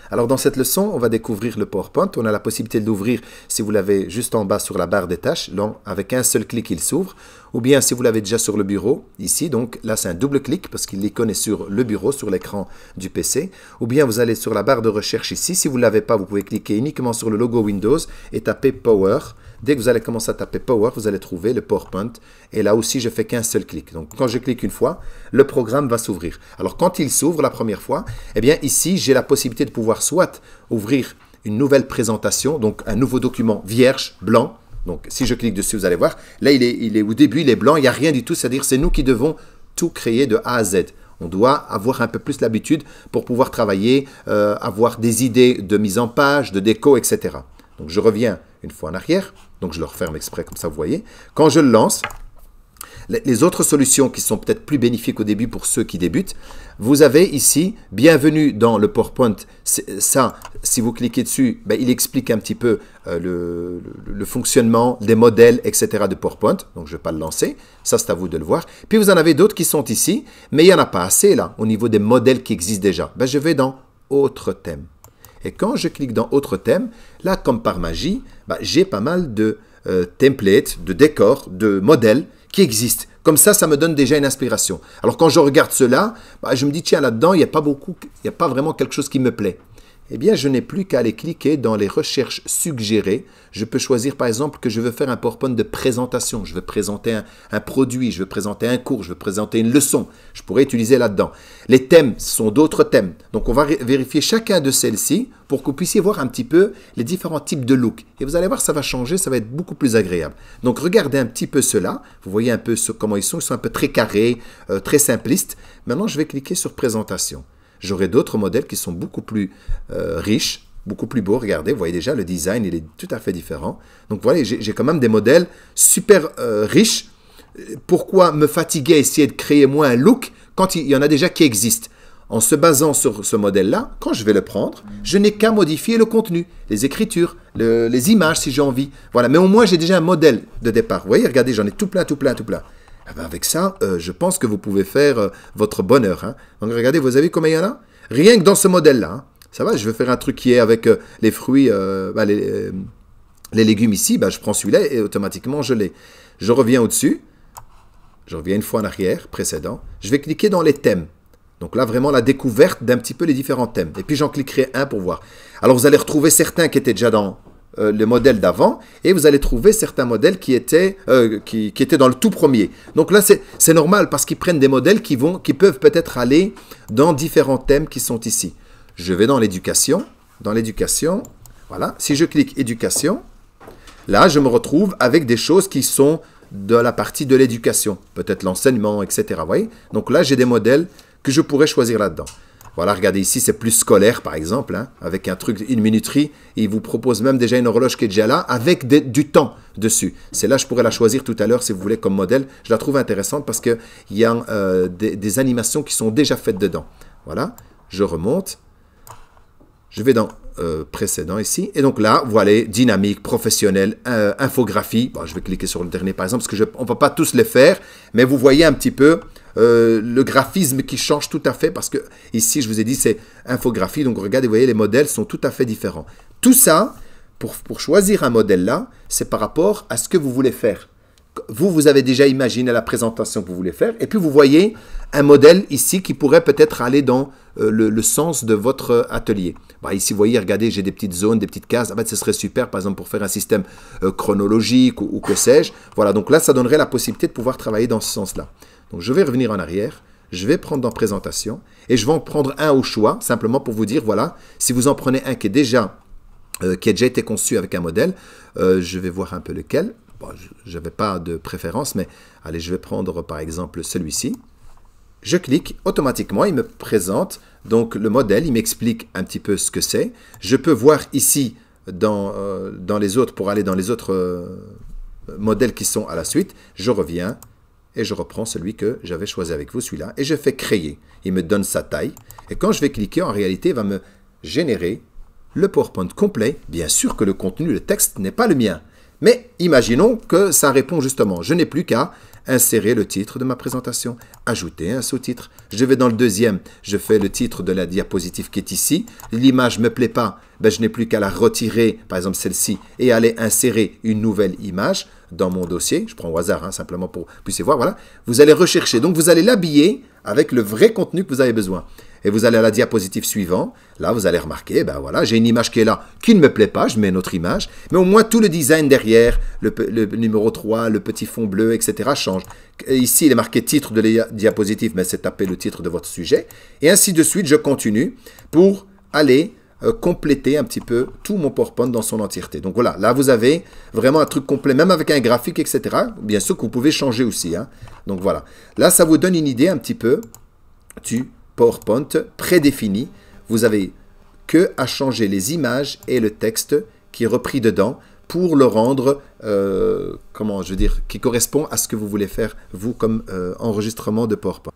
Alors dans cette leçon, on va découvrir le PowerPoint. On a la possibilité de l'ouvrir si vous l'avez juste en bas sur la barre des tâches. Donc avec un seul clic, il s'ouvre. Ou bien si vous l'avez déjà sur le bureau, ici. Donc là, c'est un double clic parce qu'il l'icône est sur le bureau, sur l'écran du PC. Ou bien vous allez sur la barre de recherche ici. Si vous ne l'avez pas, vous pouvez cliquer uniquement sur le logo Windows et taper Power. Dès que vous allez commencer à taper Power, vous allez trouver le PowerPoint. Et là aussi, je fais qu'un seul clic. Donc, quand je clique une fois, le programme va s'ouvrir. Alors, quand il s'ouvre la première fois, eh bien, ici, j'ai la possibilité de pouvoir soit ouvrir une nouvelle présentation, donc un nouveau document vierge, blanc. Donc, si je clique dessus, vous allez voir, là, il est au début, il est blanc, il n'y a rien du tout. C'est-à-dire, c'est nous qui devons tout créer de A à Z. On doit avoir un peu plus l'habitude pour pouvoir travailler, avoir des idées de mise en page, de déco, etc. Donc, je reviens une fois en arrière. Donc, je le referme exprès, comme ça, vous voyez. Quand je le lance, les autres solutions qui sont peut-être plus bénéfiques au début pour ceux qui débutent, vous avez ici, bienvenue dans le PowerPoint. Ça, si vous cliquez dessus, ben, il explique un petit peu le fonctionnement des modèles, etc. de PowerPoint. Donc, je ne vais pas le lancer. Ça, c'est à vous de le voir. Puis, vous en avez d'autres qui sont ici, mais il n'y en a pas assez là, au niveau des modèles qui existent déjà. Ben, je vais dans « Autres thèmes ». Et quand je clique dans « Autres thèmes », là, comme par magie, bah, j'ai pas mal de templates, de décors, de modèles qui existent. Comme ça me donne déjà une inspiration. Alors, quand je regarde cela, bah, je me dis, tiens, là-dedans, il n'y a pas vraiment quelque chose qui me plaît. Eh bien, je n'ai plus qu'à aller cliquer dans les recherches suggérées. Je peux choisir, par exemple, que je veux faire un PowerPoint de présentation. Je veux présenter un produit, je veux présenter un cours, je veux présenter une leçon. Je pourrais utiliser là-dedans. Les thèmes sont d'autres thèmes. Donc, on va vérifier chacun de celles-ci pour que vous puissiez voir un petit peu les différents types de looks. Et vous allez voir, ça va changer, ça va être beaucoup plus agréable. Donc, regardez un petit peu cela. Vous voyez un peu comment ils sont. Ils sont un peu très carrés, très simplistes. Maintenant, je vais cliquer sur présentation. J'aurai d'autres modèles qui sont beaucoup plus riches, beaucoup plus beaux. Regardez, vous voyez déjà, le design, il est tout à fait différent. Donc, vous voyez, j'ai quand même des modèles super riches. Pourquoi me fatiguer à essayer de créer moi un look quand il y en a déjà qui existent? En se basant sur ce modèle-là, quand je vais le prendre, je n'ai qu'à modifier le contenu, les écritures, les images si j'ai envie. Voilà, mais au moins, j'ai déjà un modèle de départ. Vous voyez, regardez, j'en ai tout plein, tout plein, tout plein. Eh bien, avec ça, je pense que vous pouvez faire votre bonheur. Hein. Donc, regardez, vous avez combien il y en a? Rien que dans ce modèle-là. Hein. Ça va, je vais faire un truc qui est avec les fruits, les légumes ici. Je prends celui-là et automatiquement, je l'ai. Je reviens au-dessus. Je reviens une fois en arrière, précédent. Je vais cliquer dans les thèmes. Donc là, vraiment la découverte d'un petit peu les différents thèmes. Et puis, j'en cliquerai un pour voir. Alors, vous allez retrouver certains qui étaient déjà dans le modèle d'avant, et vous allez trouver certains modèles qui étaient dans le tout premier. Donc là, c'est normal parce qu'ils prennent des modèles qui peuvent peut-être aller dans différents thèmes qui sont ici. Je vais dans l'éducation. Dans l'éducation, voilà. Si je clique éducation, là, je me retrouve avec des choses qui sont de la partie de l'éducation, peut-être l'enseignement, etc. Vous voyez? Donc là, j'ai des modèles que je pourrais choisir là-dedans. Voilà, regardez ici, c'est plus scolaire, par exemple, hein, avec un truc, une minuterie. Il vous propose même déjà une horloge qui est déjà là, avec du temps dessus. C'est là, je pourrais la choisir tout à l'heure, si vous voulez, comme modèle. Je la trouve intéressante parce qu'il y a des animations qui sont déjà faites dedans. Voilà, je remonte. Je vais dans précédent ici. Et donc là, voilà, dynamique, professionnel, infographie. Bon, je vais cliquer sur le dernier, par exemple, parce qu'on ne peut pas tous les faire. Mais vous voyez un petit peu le graphisme qui change tout à fait. Parce que ici, je vous ai dit, c'est infographie. Donc, regardez, vous voyez, les modèles sont tout à fait différents. Tout ça, pour choisir un modèle là, c'est par rapport à ce que vous voulez faire. Vous avez déjà imaginé la présentation que vous voulez faire. Et puis, vous voyez un modèle ici qui pourrait peut-être aller dans le sens de votre atelier. Ici, vous voyez, regardez, j'ai des petites zones, des petites cases. En fait, ce serait super, par exemple, pour faire un système chronologique ou que sais-je. Voilà, donc là, ça donnerait la possibilité de pouvoir travailler dans ce sens-là. Donc, je vais revenir en arrière. Je vais prendre dans présentation. Et je vais en prendre un au choix, simplement pour vous dire, voilà, si vous en prenez un qui a déjà été conçu avec un modèle, je vais voir un peu lequel. Bon, je n'avais pas de préférence, mais allez, je vais prendre par exemple celui-ci. Je clique, automatiquement, il me présente donc le modèle, il m'explique un petit peu ce que c'est. Je peux voir ici dans les autres, pour aller dans les autres modèles qui sont à la suite. Je reviens et je reprends celui que j'avais choisi avec vous, celui-là, et je fais créer. Il me donne sa taille. Et quand je vais cliquer, en réalité, il va me générer le PowerPoint complet. Bien sûr que le contenu, le texte n'est pas le mien. Mais imaginons que ça répond justement. Je n'ai plus qu'à insérer le titre de ma présentation, ajouter un sous-titre. Je vais dans le deuxième, je fais le titre de la diapositive qui est ici. L'image ne me plaît pas, ben je n'ai plus qu'à la retirer, par exemple celle-ci, et aller insérer une nouvelle image dans mon dossier. Je prends au hasard, hein, simplement pour que vous puissiez voir. Voilà. Vous allez rechercher, donc vous allez l'habiller avec le vrai contenu que vous avez besoin. Et vous allez à la diapositive suivante. Là, vous allez remarquer, ben voilà, j'ai une image qui est là, qui ne me plaît pas, je mets une autre image. Mais au moins, tout le design derrière, le numéro 3, le petit fond bleu, etc. change. Ici, il est marqué titre de la diapositive, mais c'est tapé le titre de votre sujet. Et ainsi de suite, je continue pour aller compléter un petit peu tout mon PowerPoint dans son entièreté. Donc voilà, là, vous avez vraiment un truc complet, même avec un graphique, etc. Bien sûr que vous pouvez changer aussi. Hein. Donc voilà, là, ça vous donne une idée un petit peu du PowerPoint prédéfini. Vous avez que à changer les images et le texte qui est repris dedans pour le rendre, comment je veux dire, qui correspond à ce que vous voulez faire, vous, comme enregistrement de PowerPoint.